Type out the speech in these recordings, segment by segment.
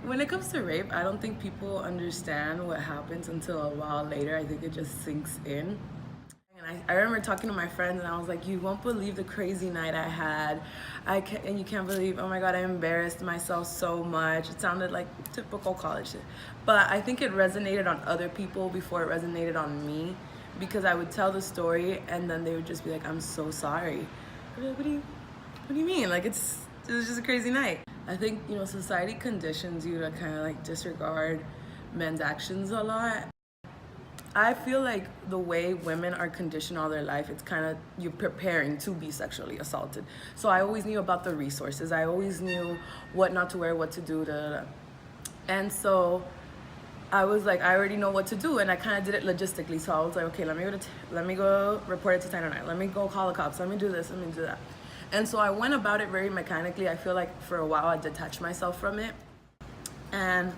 When it comes to rape, I don't think people understand what happens until a while later. I think it just sinks in. And I remember talking to my friends and I was like, you won't believe the crazy night I had. And you can't believe, oh my God, I embarrassed myself so much. It sounded like typical college shit. But I think it resonated on other people before it resonated on me, because I would tell the story and then they would just be like, I'm so sorry. I'd be like, what do you mean? Like, it was just a crazy night. I think, society conditions you to kind of like disregard men's actions a lot. I feel like the way women are conditioned all their life, it's kind of you're preparing to be sexually assaulted. So I always knew about the resources. I always knew what not to wear, what to do. And so I was like, I already know what to do, and I kind of did it logistically. So I was like, okay, let me go report it to 1009. Let me go call the cops. Let me do this. Let me do that. And so I went about it very mechanically. I feel like for a while I detached myself from it. And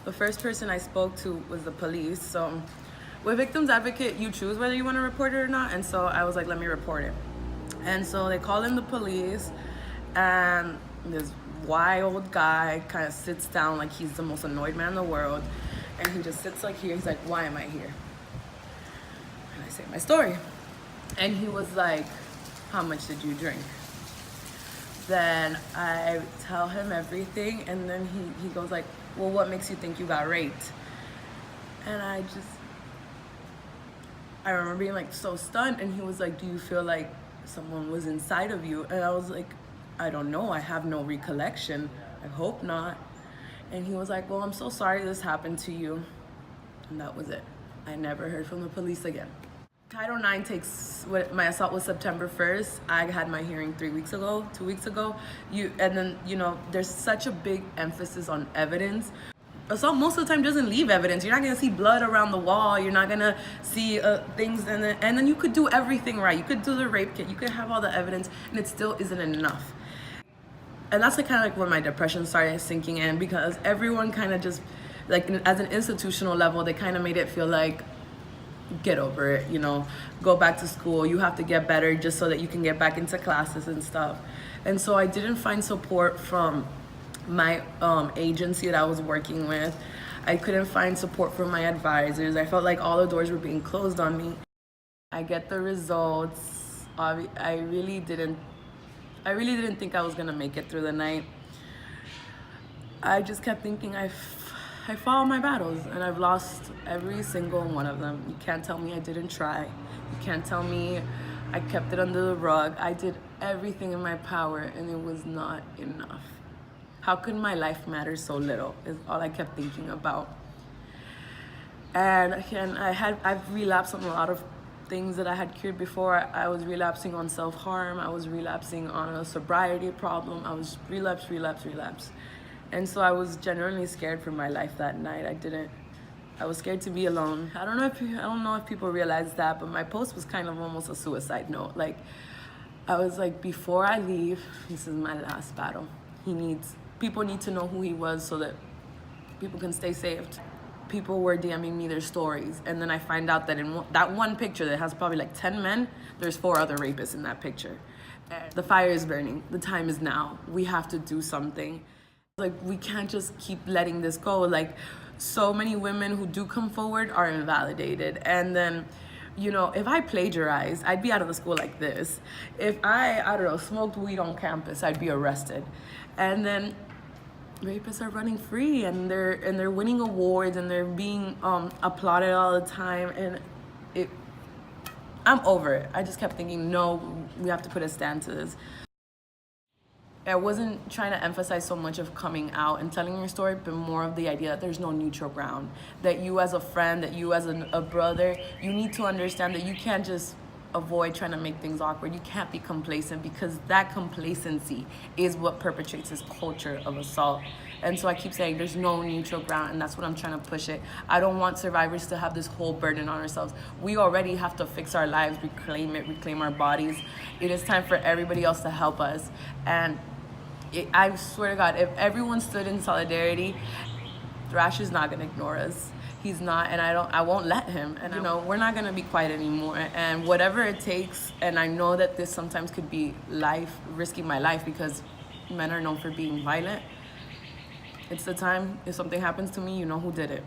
the first person I spoke to was the police. So with Victims Advocate, you choose whether you want to report it or not. And so I was like, let me report it. And so they call in the police, and this wild guy kind of sits down like he's the most annoyed man in the world. And he just sits like here. He's like, why am I here? And I say my story. And he was like, how much did you drink? Then I tell him everything, and then he goes like, well, what makes you think you got raped? And I remember being like so stunned, and he was like, do you feel like someone was inside of you? And I was like, I don't know, I have no recollection, I hope not. And he was like, well, I'm so sorry this happened to you. And that was it. I never heard from the police again. Title IX takes, my assault was September 1st. I had my hearing 2 weeks ago. And then, there's such a big emphasis on evidence. Assault most of the time doesn't leave evidence. You're not gonna see blood around the wall. You're not gonna see things, and then you could do everything right. You could do the rape kit. You could have all the evidence, and it still isn't enough. And that's kind of like when my depression started sinking in, because everyone kind of just, like, as an institutional level, they kind of made it feel like, get over it, go back to school, you have to get better just so that you can get back into classes and stuff. And so I didn't find support from my agency that I was working with. I couldn't find support from my advisors. I felt like all the doors were being closed on me. I get the results. I really didn't think I was gonna make it through the night. I just kept thinking I fought my battles, and I've lost every single one of them. You can't tell me I didn't try. You can't tell me I kept it under the rug. I did everything in my power, and it was not enough. How could my life matter so little is all I kept thinking about. And again, I've relapsed on a lot of things that I had cured before. I was relapsing on self-harm. I was relapsing on a sobriety problem. I was relapse. And so I was genuinely scared for my life that night. I was scared to be alone. I don't know if people realize that, but my post was kind of almost a suicide note. Like, I was like, before I leave, this is my last battle. People need to know who he was so that people can stay saved. People were DMing me their stories, and then I find out that in that one picture that has probably like 10 men, there's 4 other rapists in that picture. And the fire is burning. The time is now. We have to do something. Like, we can't just keep letting this go. Like, so many women who do come forward are invalidated. And then, if I plagiarized, I'd be out of the school like this. If I don't know, smoked weed on campus, I'd be arrested. And then rapists are running free, and they're winning awards, and they're being applauded all the time. And I'm over it. I just kept thinking, no, we have to put a stand to this. I wasn't trying to emphasize so much of coming out and telling your story, but more of the idea that there's no neutral ground. That you as a friend, that you as a brother, you need to understand that you can't just avoid trying to make things awkward. You can't be complacent, because that complacency is what perpetrates this culture of assault. And so I keep saying there's no neutral ground, and that's what I'm trying to push it. I don't want survivors to have this whole burden on ourselves. We already have to fix our lives, reclaim our bodies. It is time for everybody else to help us. And I swear to God, if everyone stood in solidarity, Thrash is not gonna ignore us. He's not, and I won't let him. And we're not gonna be quiet anymore. And whatever it takes, and I know that this sometimes could be risking my life, because men are known for being violent. It's the time, if something happens to me, you know who did it.